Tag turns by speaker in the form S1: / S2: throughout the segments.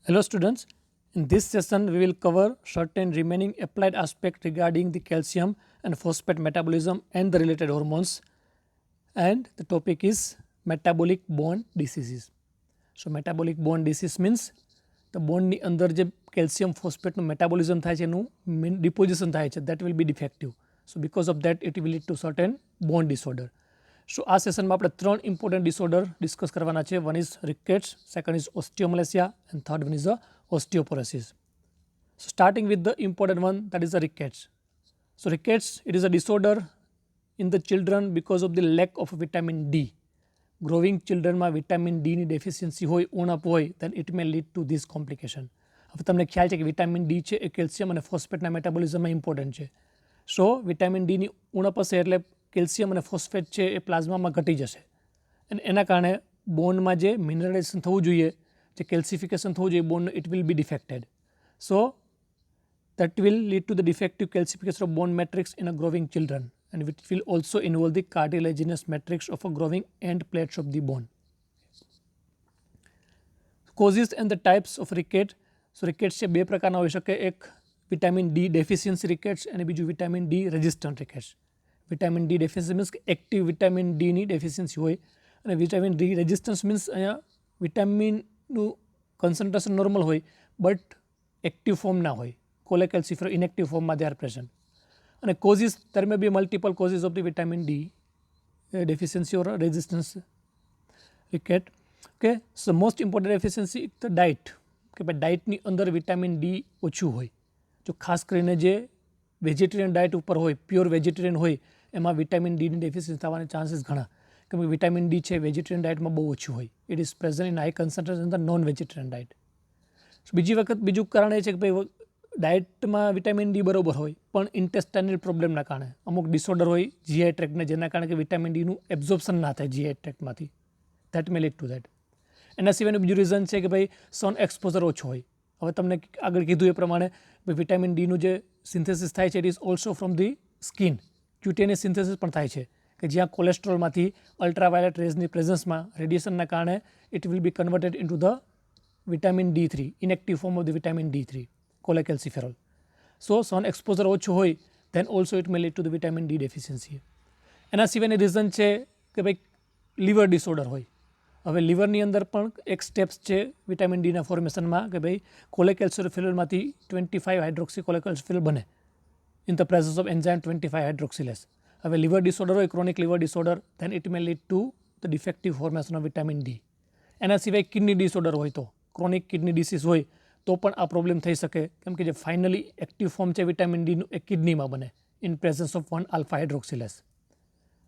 S1: Hello students, in this session we will cover certain remaining applied aspects regarding the calcium and phosphate metabolism and the related hormones, and the topic is metabolic bone diseases. So metabolic bone disease means the bone ની અંદર જે calcium phosphate નું metabolism થાય છે એનું deposition થાય છે, that will be defective. So because of that it will lead to certain bone disorder. So આ સેશનમાં આપણે ત્રણ ઇમ્પોર્ટન્ટ ડિસઓર્ડર ડિસ્કસ કરવાના છે. One is rickets, second is osteomalacia and third one is osteoporosis. So starting with the important one, that is the rickets. So rickets, it is a disorder in the children because of the lack of vitamin D. Growing children માં vitamin ડીની deficiency હોય, ઉણપ હોય, then it may lead to this complication. હવે તમને ખ્યાલ છે કે વિટામિન ડી છે એ કેલ્શિયમ અને ફોસ્ફેટના મેટાબોલિઝમમાં ઇમ્પોર્ટન્ટ છે. સો વિટામિન ડીની ઉણપ હશે એટલે કેલ્શિયમ અને ફોસ્ફેટ છે એ પ્લાઝમામાં ઘટી જશે અને એના કારણે બોનમાં જે મિનરલાઇઝેશન થવું જોઈએ, જે કેલ્સિફિકેશન થવું જોઈએ બોનનું, it will be defected. So that will lead to the defective calcification of bone matrix in a growing children, and it will also involve the cartilaginous matrix of a growing end plates of the bone. Causes and the types of rickets. So rickets છે બે પ્રકારના હોઈ શકે, એક vitamin D deficiency rickets અને બીજું vitamin D resistant rickets. Vitamin D deficiency means કે active vitamin ડીની ડેફિશિયન્સી હોય, અને વિટામિન ડી રેઝિસ્ટન્સ મીન્સ અહીંયા વિટામિનનું કન્સન્ટ્રેશન નોર્મલ હોય બટ એક્ટિવ ફોર્મ ના હોય, કોલેકેલ્સિફેરો ઇનએક્ટિવ ફોર્મમાં દે આર પ્રેઝન્ટ. અને causes, there may be multiple causes of the vitamin D deficiency or resistance ricket. Okay, so most important deficiency the diet, કે ભાઈ ડાયટની અંદર vitamin D ઓછું હોય. જો ખાસ કરીને જે વેજીટેરિયન ડાયટ ઉપર હોય, પ્યોર વેજીટેરિયન હોય, એમાં વિટામિન ડીની ડેફિશિયન્સી થવાના ચાન્સીસ ઘણા, કેમ કે વિટામિન ડી છે વેજીટેરિયન ડાયટમાં બહુ ઓછું હોય. It is present in high concentration in the non vegetarian diet. બીજું કારણ એ છે કે ભાઈ ડાયટમાં વિટામિન ડી બરોબર હોય પણ ઇન્ટેસ્ટાઇનલ પ્રોબ્લેમના કારણે અમુક ડિસઓર્ડર હોય જીઆઈ ટ્રેક્ટને, જેના કારણે કે વિટામિન ડીનું એબ્ઝોર્પ્શન ના થાય જીઆઈ ટ્રેક્ટમાંથી, that may lead to that. એના સિવાયનું બીજું રીઝન છે કે ભાઈ સન એક્સપોઝર ઓછો હોય. હવે તમને આગળ કીધું એ પ્રમાણે વિટામિન ડીનું જે સિન્થેસિસ થાય છે it is also from the skin. Cutaneous synthesis પણ થાય છે કે જ્યાં કોલેસ્ટ્રોલમાંથી અલ્ટ્રાવાયોલેટ રેઝની પ્રેઝન્સમાં રેડિયેશનના કારણે it will be converted into the vitamin D3, inactive form of the vitamin D3, cholecalciferol. So sun exposure ઓછું હોય then also it may lead to the vitamin D deficiency. એના સિવાયની રીઝન છે કે ભાઈ લીવર ડિસઓર્ડર હોય. હવે લીવરની અંદર પણ એક સ્ટેપ્સ છે વિટામિન ડીના ફોર્મેશનમાં કે ભાઈ કોલેકેલ્સિફેરોલમાંથી 25 હાઇડ્રોક્સી કોલેકેલ્સિફેરોલ બને in the presence of enzyme 25 hydroxylase. હવે લીવર ડિસઓર્ડર હોય, chronic liver disorder, then it may lead to the defective formation of vitamin D. એના સિવાય કિડની ડિસઓર્ડર હોય, તો ક્રોનિક કિડની ડિસીઝ હોય તો પણ આ પ્રોબ્લેમ થઈ શકે, કેમ કે જે ફાઇનલી એક્ટિવ ફોર્મ છે વિટામિન ડીનું એ કિડનીમાં બને in presence of 1 alpha hydroxylase.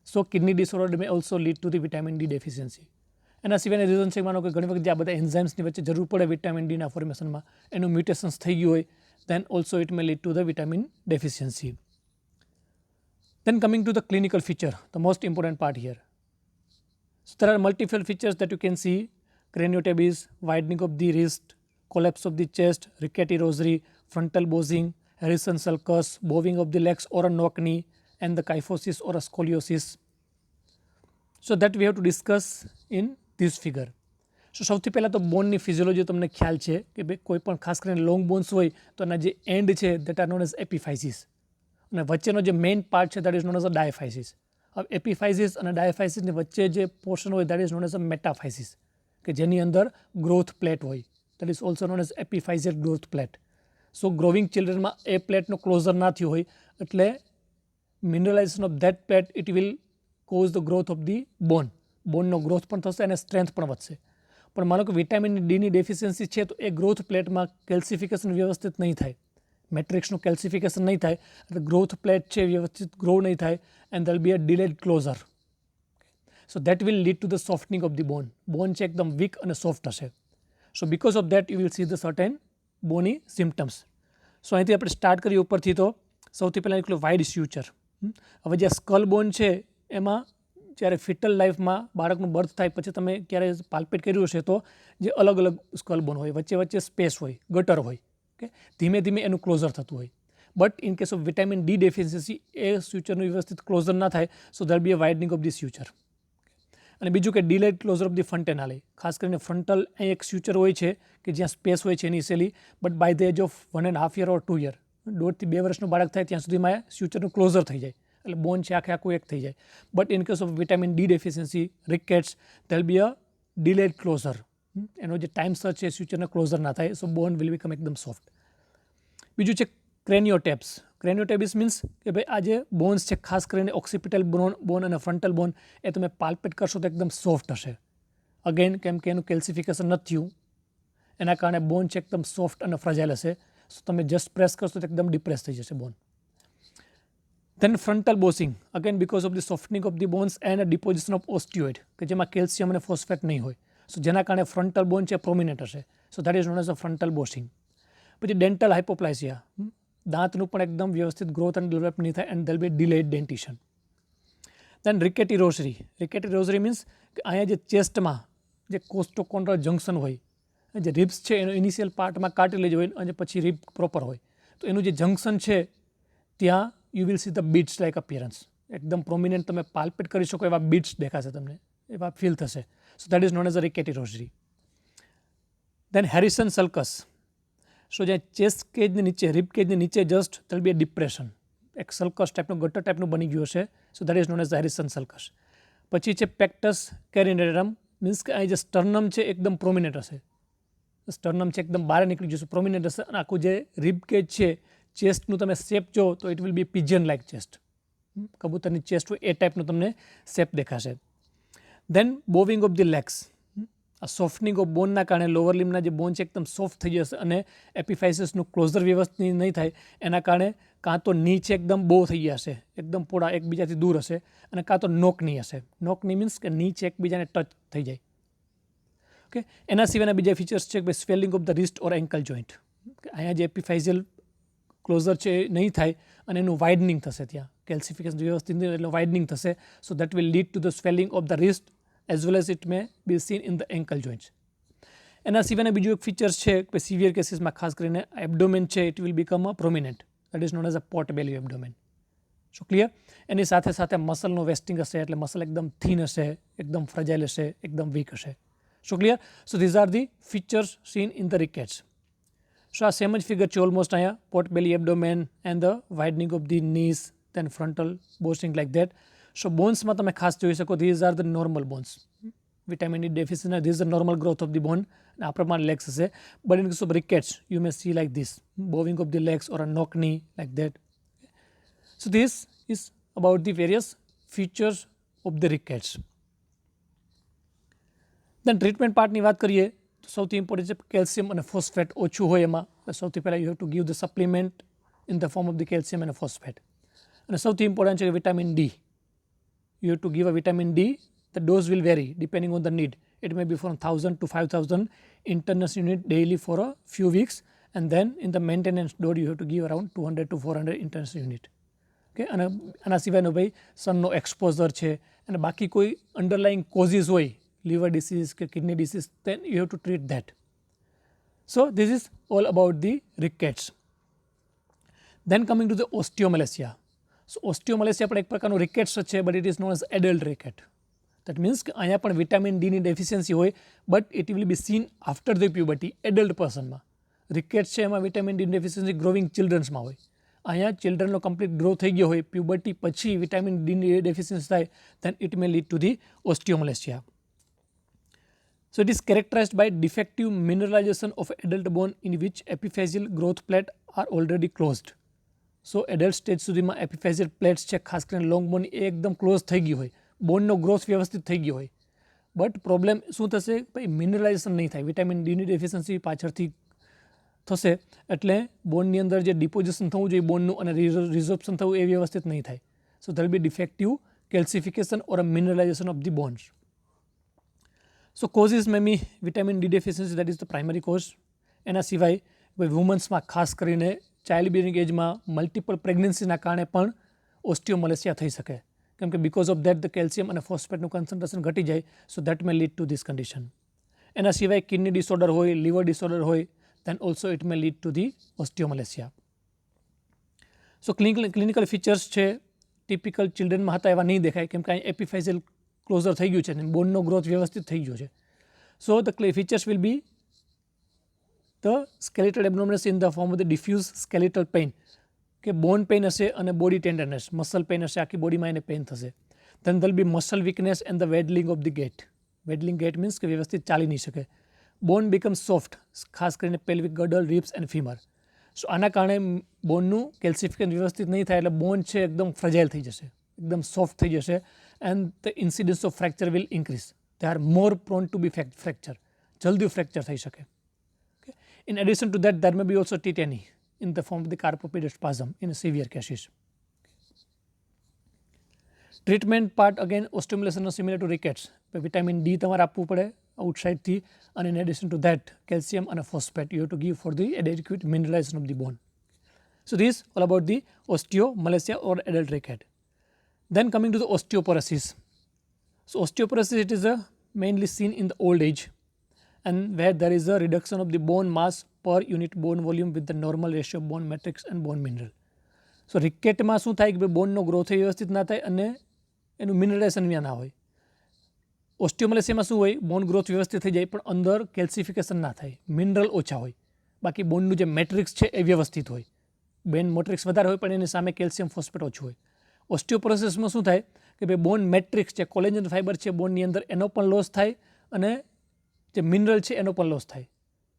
S1: So kidney disorder may also lead to the vitamin D deficiency. એના સિવાયના રીઝન છે માનો કે ઘણી વખત જે આ બધા એન્ઝાઇમ્સની વચ્ચે જરૂર પડે વિટામિન ડીના ફોર્મેશનમાં, એનું મ્યુટેશન્સ થઈ ગયું હોય, then also it may lead to the vitamin deficiency. Then coming to the clinical feature, the most important part here. So there are multiple features that you can see: craniotabes, widening of the wrist, collapse of the chest, rickety rosary, frontal bossing, Harrison sulcus, bowing of the legs or a knock knee, and the kyphosis or a scoliosis. So that we have to discuss in this figure. સો સૌથી પહેલાં તો બોનની physiology તમને ખ્યાલ છે કે ભાઈ કોઈ પણ ખાસ કરીને લોંગ બોન્સ હોય તો એના જે એન્ડ છે that are known as epiphysis, અને વચ્ચેનો જે મેઇન પાર્ટ છે that is known as a diaphysis. હવે એપિફાઇસિસ અને ડાયફાઇસિસની વચ્ચે જે પોર્શન હોય that is known as a metaphysis, કે જેની અંદર ગ્રોથ પ્લેટ હોય, that is also known as epiphyseal growth plate. So growing ચિલ્ડ્રનમાં એ પ્લેટનો ક્લોઝર ના થયો હોય એટલે mineralisation of that plate it will cause the growth of the bone. બોનનો growth પણ થશે અને સ્ટ્રેન્થ પણ વધશે. પણ માનો કે વિટામિન ડીની ડેફિશિયન્સી છે તો એ ગ્રોથ પ્લેટમાં કેલ્સિફિકેશન વ્યવસ્થિત નહીં થાય, મેટ્રિક્સનું કેલ્સિફિકેશન નહીં થાય એટલે ગ્રોથ પ્લેટ છે વ્યવસ્થિત ગ્રો નહીં થાય, and there be a delayed closure. So that will lead to the softening of the bone. Bone છે એકદમ વીક અને સોફ્ટ હશે. So because of that you will see the certain bony symptoms. So અહીંથી આપણે start કરીએ ઉપરથી, તો સૌથી પહેલાં એકલું વાઇડ સ્યુચર. હવે જે સ્કલ બોન છે એમાં જ્યારે ફિટલ લાઈફમાં બાળકનું બર્થ થાય પછી તમે ક્યારે પાલ્પેટ કર્યું હશે તો જે અલગ અલગ સ્કલ બોન હોય, વચ્ચે વચ્ચે સ્પેસ હોય, ગટર હોય, કે ધીમે ધીમે એનું ક્લોઝર થતું હોય. But in case of vitamin D deficiency એ સ્યુચરનું વ્યવસ્થિત ક્લોઝર ના થાય, so there be a widening of the suture. અને બીજું કે delayed closure of the fontanelle, ખાસ કરીને ફ્રન્ટલ અહીં એક સ્યુચર હોય છે કે જ્યાં સ્પેસ હોય છે initially, but by the age of 1.5 year or 2 year, 1.5 થી 2 વર્ષનું બાળક થાય ત્યાં સુધીમાં સ્યુચરનું ક્લોઝર થઈ જાય, એટલે બોન છે આખું એક થઈ જાય. But in case of vitamin D deficiency rickets there'll be a delayed closure, એનો જે ટાઈમ સર છે સ્યુચરનો ક્લોઝર ના થાય, સો બોન વિલ બીકમ એકદમ સોફ્ટ. બીજું છે ક્રેનિયોટેપ્સ. ક્રેનિયોટેપ્સ મીન્સ કે ભાઈ આ જે બોન્સ છે, ખાસ કરીને ઓક્સિપિટલ બોન અને ફ્રન્ટલ બોન, એ તમે પાલ્પેટ કરશો તો એકદમ સોફ્ટ હશે. અગેન કેમ કે એનું કેલ્સિફિકેશન નથી થયું, એના કારણે બોન છે એકદમ સોફ્ટ અને ફ્રજાઇલ હશે. સો તમે જસ્ટ પ્રેસ કરશો તો એકદમ ડિપ્રેસ થઈ જશે bone. Then frontal bossing, again because of the softening of the bones and deposition of osteoid, કે જેમાં કેલ્શિયમ અને ફોસ્ફેટ નહીં હોય, સો જેના કારણે ફ્રન્ટલ બોન છે પ્રોમિનેન્ટ હશે. So that is known as a frontal bossing. પછી ડેન્ટલ હાઇપોપ્લાસિયા, દાંતનું પણ એકદમ વ્યવસ્થિત ગ્રોથ અને ડેવલપ નહીં થાય, and there'll be delayed dentition. Then rickety rosary. Rickety rosary means કે અહીંયા જે ચેસ્ટમાં જે કોસ્ટોકોન્ડ્રલ જંક્શન હોય, જે રિબ્સ છે એનો ઇનિશિયલ પાર્ટમાં કાર્ટિલેજ હોય અને પછી રિબ પ્રોપર હોય, તો એનું જે જંક્શન છે ત્યાં you will see the beads like appearance, એકદમ પ્રોમિનેન્ટ તમે પાલ્પેટ કરી શકો એવા બીડ્સ દેખાશે તમને, એવા ફીલ થશે. So that is known as a rickety rosary. Then Harrison sulcus. So જે ચેસ્ટ કેજની નીચે, રિબ કેજની નીચે just there'll be a depression, એક સલ્કસ ટાઈપનું ગટર ટાઈપનું બની ગયું હશે. So that is known as Harrison sulcus. પછી છે પેક્ટસ કેરિનેટરમ, મીન્સ કે અહીં જે સ્ટર્નમ છે એકદમ પ્રોમિનેન્ટ હશે, સ્ટર્નમ છે એકદમ બહાર નીકળી જશે, પ્રોમિનેન્ટ હશે, અને આખું જે રિબ કેજ છે ચેસ્ટનું તમે શેપ જો તો it will be pigeon like chest, કબૂતરની ચેસ્ટ હોય એ ટાઈપનું તમને શેપ દેખાશે. Then bowing of the legs. આ સોફ્ટનિંગ ઓફ બોનના કારણે લોઅર લિમ્બના જે બોન છે એકદમ સોફ્ટ થઈ જશે અને એપિફાઇસિસનું ક્લોઝર વ્યવસ્થિત નહીં થાય, એના કારણે કાં તો નીચે એકદમ બો થઈ ગયા હશે, એકદમ પોળા એકબીજાથી દૂર હશે, અને કાં તો નોકની હશે. નોકની મીન્સ કે નીચે એકબીજાને ટચ થઈ જાય. ઓકે, એના સિવાયના બીજા ફીચર્સ છે કે swelling of the wrist or ankle joint, અહીંયા જે એપિફાઇઝિયલ ક્લોઝર છે એ નહીં થાય અને એનું વાઇડનિંગ થશે, ત્યાં કેલ્સિફિકેશન વ્યવસ્થિત નહીં એટલે વાઇડનિંગ થશે. So that will lead to the swelling of the wrist as well as it may be seen in the ankle joints. એના સિવાયના બીજું એક ફીચર્સ છે કે સિવિયર કેસીસમાં ખાસ કરીને એબડોમેન છે it will become a prominent, that is known as a pot belly abdomen. So clear. એની સાથે સાથે મસલનો વેસ્ટિંગ હશે, એટલે મસલ એકદમ થીન હશે, એકદમ ફ્રજાઇલ હશે, એકદમ વીક હશે. So clear. So these are the features seen in the rickets. So આ સેમ જ ફિગર છે ઓલમોસ્ટ અહીંયા, pot belly abdomen and the widening of the knees, then frontal bossing like that. So બોન્સમાં તમે ખાસ જોઈ શકો these are the normal bones. Vitamin D deficiency these is the normal growth of the bone, આ પ્રમાણે legs હશે. But in case of rickets you May C like this bowing of the legs or a knock knee like that. So this is about the various features of the rickets. Then treatment પાર્ટની વાત કરીએ તો સૌથી important છે calcium અને phosphate ઓછું હોય એમાં. સૌથી પહેલાં you have to give the supplement in the form of the calcium અને ફોસ્ફેટ. અને સૌથી ઇમ્પોર્ટન્ટ છે vitamin D. You have to give a vitamin D. The dose will vary depending on the need. It may be from 1000 to 5000 internal unit daily for a few weeks, and then in the maintenance dose you have to give around 200 to 400 internal unit. Okay, અને આના સિવાયનો ભાઈ સનનો exposure છે અને બાકી કોઈ underlying causes હોય, liver disease કે kidney disease, then you have to treat that. So this is all about the rickets. Then coming to the osteomalacia. So osteomalacia પણ એક પ્રકારનું રિકેટ્સ છે, but it is known as adult rickets. That means કે અહીંયા પણ vitamin ડીની deficiency હોય, but it will be seen after the puberty adult પર્સનમાં. રિકેટ્સ છે એમાં વિટામિન ડીની ડેફિશિયન્સી ગ્રોવિંગ ચિલ્ડ્રન્સમાં હોય. અહીંયા ચિલ્ડ્રનનો કમ્પ્લીટ ગ્રો થઈ ગયો હોય, પ્યુબર્ટી પછી વિટામિન ડીની ડેફિશિયન્સી થાય, then it may lead to the osteomalacia. So it is characterized by defective mineralization of adult bone in which epiphyseal growth plate are already closed. So adult stage સુધીમાં epiphyseal plates છે, ખાસ કરીને long બોન, એ એકદમ close થઈ ગઈ હોય, બોનનો growth વ્યવસ્થિત થઈ ગયો હોય. બટ પ્રોબ્લેમ શું થશે, ભાઈ મિનરલાઇઝેશન નહીં થાય, વિટામિન ડીની ડેફિશિયન્સી પાછળથી થશે, એટલે બોનની અંદર જે ડિપોઝિશન થવું જોઈએ બોનનું અને રિઝોર્પ્શન થવું એ વ્યવસ્થિત નહીં થાય. So there be defective calcification or a mineralization of the bones. So causes may be vitamin D deficiency, that is the primary cause. એના સિવાય ભાઈ વુમન્સમાં ખાસ કરીને ચાઇલ્ડ બિયરિંગ એજમાં મલ્ટિપલ પ્રેગ્નન્સીના કારણે પણ ઓસ્ટિયોમલેસિયા થઈ શકે, કેમ કે because of that the calcium અને ફોસ્ફેટનું કન્સન્ટ્રેશન ઘટી જાય. So that May lead two this condition. એના સિવાય કિડની ડિસઓર્ડર હોય, લીવર ડિસઓર્ડર હોય, then also it may lead to the osteomalacia. So clinical features છે ટિપિકલ ચિલ્ડ્રનમાં હતા એવા નહીં દેખાય, કેમ કે અહીં એપિફેઝિયલ ક્લોઝર થઈ ગયું છે અને બોનનો ગ્રોથ વ્યવસ્થિત થઈ ગયો છે. So the features will be the skeletal abnormals in the form of the diffuse skeletal pain, કે બોન પેઇન હશે અને બોડી ટેન્ડરનેસ, મસલ પેઇન હશે, આખી બોડીમાં એને પેઇન થશે. Then there'll be muscle weakness and the waddling of the gait. Waddling gait means કે વ્યવસ્થિત ચાલી નહીં શકે. બોન બીકમ સોફ્ટ, ખાસ કરીને પેલ્વિક ગર્ડલ, રિબ્સ એન્ડ ફીમર. સો આના કારણે બોનનું કેલ્સિફિકેશન વ્યવસ્થિત નહીં થાય એટલે બોન છે એકદમ ફ્રજાઇલ થઈ જશે, એકદમ સોફ્ટ થઈ જશે, and the incidence of fracture will increase. They are more prone to be fracture, જલ્દી ફ્રેક્ચર થઈ શકે. In addition to that, there may be also tetany in the form of the carpopedic spasm in severe cases. Treatment part again, osteomyelin is similar to rickets. Vitamin D તમારે આપવું પડે outside થી, and in addition to that, calcium and phosphate you have to give for the adequate mineralization of the bone. So this is all about the osteomalacia or adult ricket. Then coming to the osteoporosis. So osteoporosis, it is mainly seen in the old age, and where there is a reduction of the bone mass per unit bone volume with the normal ratio of bone matrix and bone mineral. So ricketમાં શું થાય કે બોનનો growth વ્યવસ્થિત ના થાય અને એનું મિનરલાઇઝેશન ના હોય. ઓસ્ટિયોમલેસિયામાં શું હોય, બોન ગ્રોથ વ્યવસ્થિત થઈ જાય પણ અંદર કેલ્સિફિકેશન ના થાય, મિનરલ ઓછા હોય, બાકી બોનનું જે મેટ્રિક્સ છે એ વ્યવસ્થિત હોય. બેન મેટ્રિક્સ વધારે હોય પણ એની સામે કેલ્શિયમ ફોસ્ફેટ ઓછું હોય. ઓસ્ટિયોપોરોસિસમાં શું થાય કે ભાઈ બોન મેટ્રિક્સ છે, કોલેજન ફાઇબર છે બોનની અંદર, એનો પણ લોસ થાય અને જે મિનરલ છે એનો પણ લોસ થાય.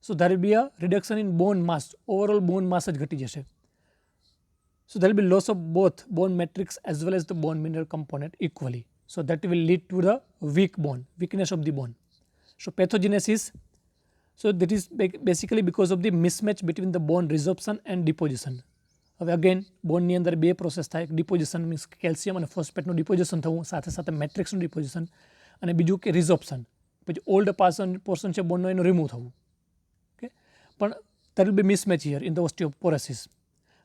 S1: So there will be a reduction in bone mass, overall bone mass જ ઘટી જશે. So there will be loss of both bone matrix as well as the bone mineral component equally. So that will lead to the weak bone, weakness of the bone. So pathogenesis, so that is basically because of the mismatch between the bone resorption and deposition. હવે again બોનની અંદર બે process થાય, deposition means calcium અને ફોસ્ફેટનું deposition થવું, સાથે સાથે મેટ્રિક્સનું deposition, અને બીજું કે રિઝોપ્શન, પછી ઓલ્ડ પોર્શન છે બોનનો એનું રિમૂવ થવું. ઓકે, પણ there will be mismatch here in the osteoporosis.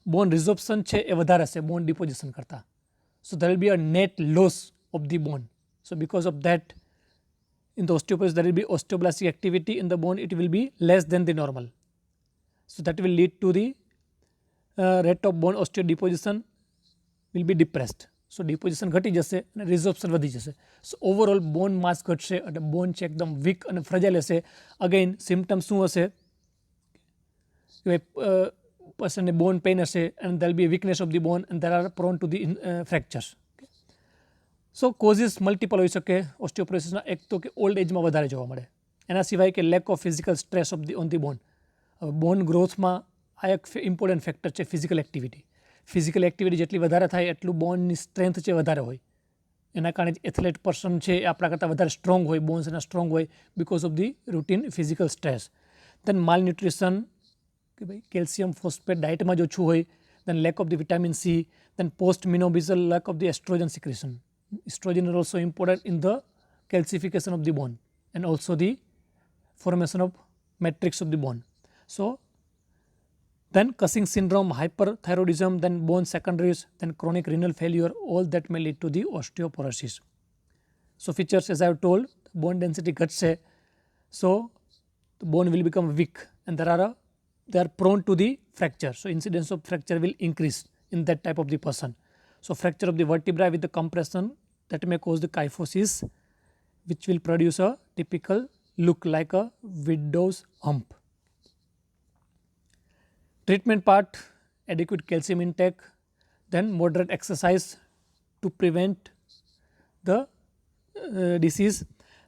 S1: બોન રિઝોપ્શન છે એ વધારે છે બોન ડિપોઝિશન કરતાં. સો there will be a net loss of the bone. So because of that, in the osteoporosis there will be osteoblastic activity in the bone, it will be less than the normal. So that will lead to the rate of bone osteodeposition will be depressed. So deposition ઘટી જશે અને રિઝોપ્શન વધી જશે. સો overall bone માસ ઘટશે અને બોન છે એકદમ weak અને ફ્રજાઇલ હશે. અગેન સિમ્ટમ્સ શું હશે કે personને બોન પેઇન હશે, and there will be a weakness of the bone and there are prone to the fractures. So causes multiple હોઈ શકે ઓસ્ટિયોપોરોસિસના. એક તો કે ઓલ્ડ એજમાં વધારે જોવા મળે, એના સિવાય કે lack of physical stress of the on the bone. હવે બોન ગ્રોથમાં આ એક ઇમ્પોર્ટન્ટ ફેક્ટર છે ફિઝિકલ એક્ટિવિટી. ફિઝિકલ એક્ટિવિટી જેટલી વધારે થાય એટલું બોનની સ્ટ્રેન્થ છે વધારે હોય. એના કારણે એથ્લેટ પર્સન છે એ આપણા કરતાં વધારે સ્ટ્રોંગ હોય, બોન્સ એના સ્ટ્રોંગ હોય because of the routine physical stress. Then malnutrition, કે ભાઈ કેલ્શિયમ ફોસ્ફેટ ડાયટમાં જ ઓછું હોય. Then lack of the vitamin C. Then post menopausal lack of the estrogen secretion. Estrogen is also important in the calcification of the bone and also the formation of matrix of the bone. So then Cushing syndrome, hyperthyroidism, then bone secondaries, then chronic renal failure, all that may lead to the osteoporosis. So features, as I have told, bone density ઘટશે, so the bone will become weak and they are prone to the fracture. So incidence of fracture will increase in that type of the person. So fracture of the vertebra with the compression, that may cause the kyphosis, which will produce a typical look like a widow's hump. Treatment part, adequate calcium intake, then moderate exercise to prevent the disease,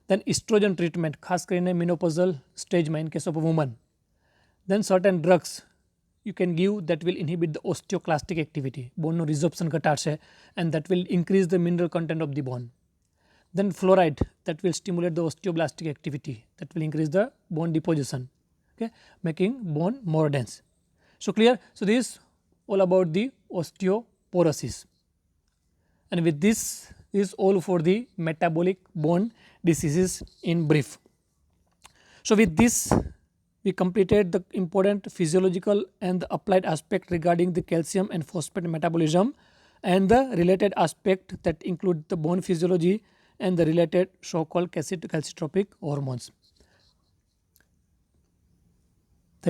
S1: then estrogen treatment, ખાસ કરીને menopausal સ્ટેજમાં in case of a woman. Then certain drugs you can give that will inhibit the osteoclastic activity, બોનનું રિઝોપ્શન ઘટાડશે, and that will increase the mineral content of the bone. Then fluoride, that will stimulate the osteoblastic activity, that will increase the bone deposition, okay, making bone more dense. So clear? So this is all about the osteoporosis, and with this is all for the metabolic bone diseases in brief. So with this we completed the important physiological and the applied aspect regarding the calcium and phosphate metabolism and the related aspect that include the bone physiology and the related so-called calcitropic hormones.